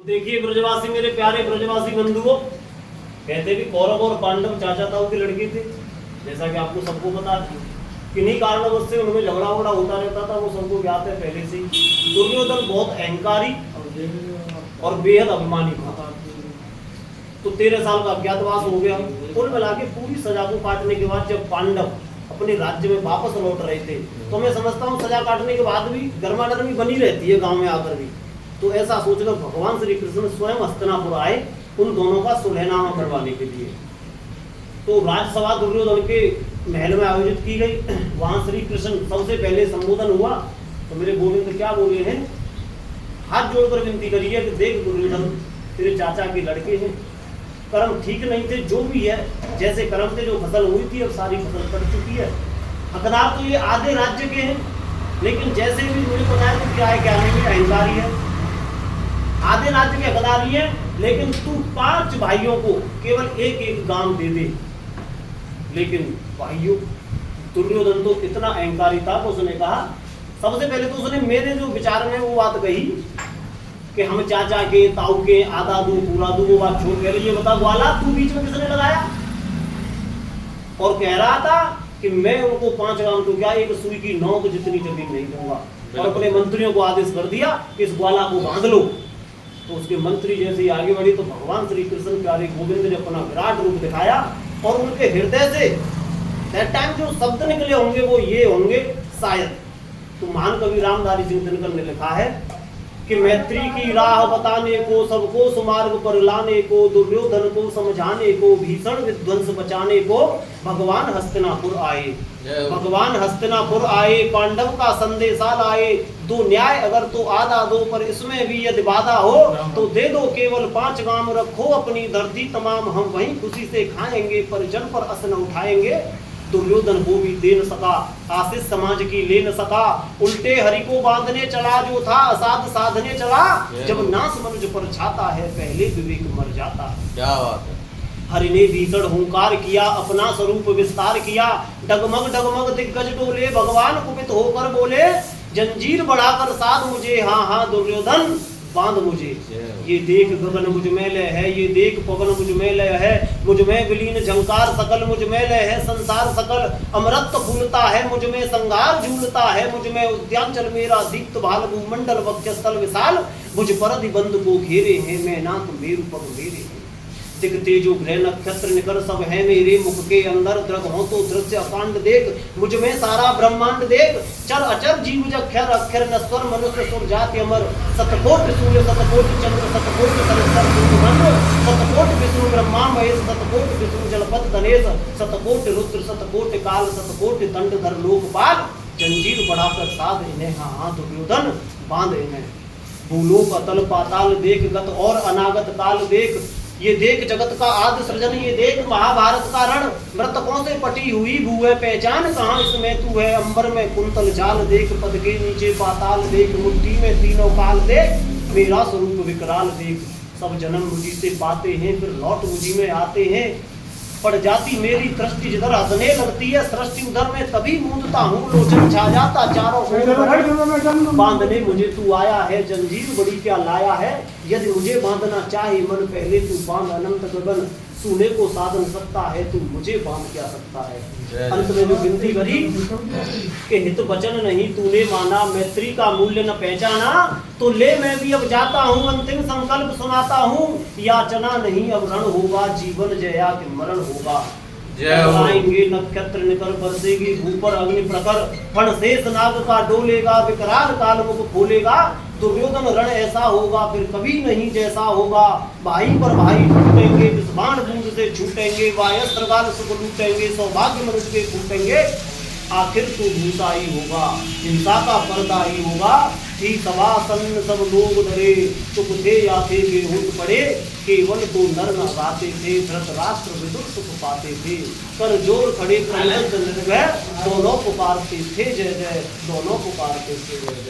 देखिए ब्रजवासी, मेरे प्यारे ब्रजवासी बंधुओं, कहते भी कौरव और पांडव चाचा ताऊ के लड़के थे। जैसा कि आपको सबको पता है, किन्हीं कारणवश से उनमें झगड़ा वगड़ा होता रहता था, वो सबको ज्ञात है पहले से ही। दुर्योधन बहुत अहंकारी और बेहद अभिमानी था। तो 13 साल का अज्ञातवास हो गया। कुल मिला के पूरी सजा को काटने के बाद जब पांडव अपने राज्य में वापस लौट रहे थे, तो मैं समझता हूँ सजा काटने के बाद भी गर्मागर्मी बनी रहती है गांव में आकर भी। तो ऐसा सोचकर भगवान श्री कृष्ण स्वयं हस्तिनापुर आए उन दोनों का सुलहनामा करवाने के लिए। तो राजसभा दुर्योधन के महल में आयोजित की गई। वहां श्री कृष्ण सबसे पहले संबोधन हुआ। तो मेरे गोविंद क्या बोले हैं, हाथ जोड़कर विनती करिए कि देख दुर्योधन, तेरे चाचा के लड़के हैं, कर्म ठीक नहीं थे, जो भी है जैसे कर्म थे, जो फसल हुई थी अब सारी फसल कट चुकी है। हकदार तो ये आधे राज्य के हैं, लेकिन जैसे भी मुझे पता है तो क्या है क्या नहीं, अहंकारी है। आधे राज्य के हकदार ही है, लेकिन तू 5 भाइयों को केवल एक एक गांव दे दे। लेकिन भाइयों, दुर्योधन तो इतना अहंकारी था कि उसने कहा, सबसे पहले तो उसने मेरे जो विचार में वो बात कही कि हम चाचा के ताऊ के आधा दू पूरा दू, वो बात छोड़ कर, ये बता ग्वाला तू बीच में किसने लगाया? और कह रहा था कि मैं उनको 5 गांव तो क्या, एक सुई की नोक जितनी जमीन नहीं दूंगा। और अपने मंत्रियों को आदेश कर दिया कि इस ग्वाला को बांध लो। तो उसके मंत्री जैसे ही आगे बढ़ी तो भगवान श्री कृष्ण प्यारे गोविंद ने अपना विराट रूप दिखाया और उनके हृदय से दैट टाइम जो शब्द निकले होंगे वो ये होंगे शायद। तो महान कवि रामधारी सिंह दिनकर ने लिखा है कि मैत्री की राह बताने को, सबको सुमार्ग पर लाने को, दुर्योधन को समझाने को, भीषण विध्वंस बचाने को भगवान हस्तिनापुर आए। भगवान हस्तिनापुर आए, पांडव का संदेशा लाए। दो न्याय अगर तो आधा दो, पर इसमें भी यदि बाधा हो तो दे दो केवल 5 गांव, रखो अपनी धरती तमाम, हम वहीं खुशी से खाएंगे, पर जन पर असन उठाएंगे। दुर्योधन को भी दे न सका, आशीष समाज की ले न सका, उल्टे हरि को बांधने चला जो था, असाध साधने चला। जब नाश मनुज पर छाता है, पहले विवेक मर जाता है। क्या बात है। हरि ने भीषण हुंकार किया, अपना स्वरूप विस्तार किया, डगमग डगमग दिग्गज डोले, भगवान कुपित होकर बोले, जंजीर बढ़ाकर साध मुझे, हाँ हाँ दुर्योधन बांध मुझे। ये देख गगन मुझ में लय है, ये देख पवन मुझ में लय है, मुझ में विलीन झंकार सकल मुझ में लय है, संसार सकल अमृत फूलता है, मुझ में संगार झूलता है, मुझ में उद्यांचल मेरा दीप्त भाल, भूमंडल वक्षस्थल विशाल, मुझ पर बंद को घेरे हैं, मैं नाथ मेरु पग मेरे हैं। दिख तेजो ग्रह नक्षत्र निकर सब है मेरे मुख के अंदर, दृग हो तो दृश्य अकांड देख, मुझ में सारा ब्रह्मांड देख। चर अचर जीव जक्षर अक्षर नस्वर मनुष्य सुर जाति अमर, शतकोट सूर्य शतकोट चंद्र शतकोट सरस्वर सूर्यमंडल, शतकोट विष्णु ब्रह्मा महेश, शतकोट विष्णु जलपत गणेश, शतकोट रुद्र शतकोट काल, शतकोट दंडधर लोकपाल। जंजीर बढ़ाकर साध इन्हें, हाँ हाँ दुर्योधन बांध इन्हें। भूलोक अतल पाताल देख, गत और अनागत काल देख, ये देख जगत का आदि सृजन, ये देख महाभारत का रण, मृतकों से पटी हुई भू है पहचान, कहाँ इसमें तू है। अंबर में कुंतल जाल देख, पद के नीचे पाताल देख, मुट्ठी में तीनों काल देख, मेरा स्वरूप विकराल देख। सब जन्म मुझी से पाते हैं, फिर लौट मुझी में आते हैं, पड़ जाती मेरी दृष्टि जिधर हंसने लगती है, सृष्टि उधर में तभी मूंदता हूँ, लोचन छा जाता चारों ओर, बांधने मुझे तू आया है, जंजीर बड़ी क्या लाया है, यदि मुझे बांधना चाहे मन पहले तू बांध अनंत गगन, सुने को साधन सकता है तू मुझे बांध क्या सकता है। अंत में जो विनती करी कि हित वचन नहीं तूने माना, मैत्री का मूल्य न पहचाना, तो ले मैं भी अब जाता हूँ, अंतिम संकल्प सुनाता हूँ, याचना नहीं अब रण होगा, जीवन जया के मरण होगा। आएंगे नक्षत्र निकर बरसेगी भू पर अग्नि प्रखर, फण शेष नाग का डोलेगा, विकराल काल मुख खोलेगा। दुर्योधन रण ऐसा होगा फिर कभी नहीं जैसा होगा, भाई पर भाई टूटेंगे, विस्माण बूंद से छूटेंगे, वायस्त्र गाल सुख लूटेंगे, सौभाग्य मनुष्य के फूटेंगे। आखिर तो भूता ही होगा, हिंसा का पर्दा ही होगा। थी सभा सन्न सब लोग डरे, चुप थे या थे बेहोश पड़े, केवल तो नर न गाते थे, धृतराष्ट्र विदुर सुख पाते थे। कर जोर खड़े प्रबंध निर्भय, दोनों पुकारते थे जय जय, दोनों पुकारते थे जय जय।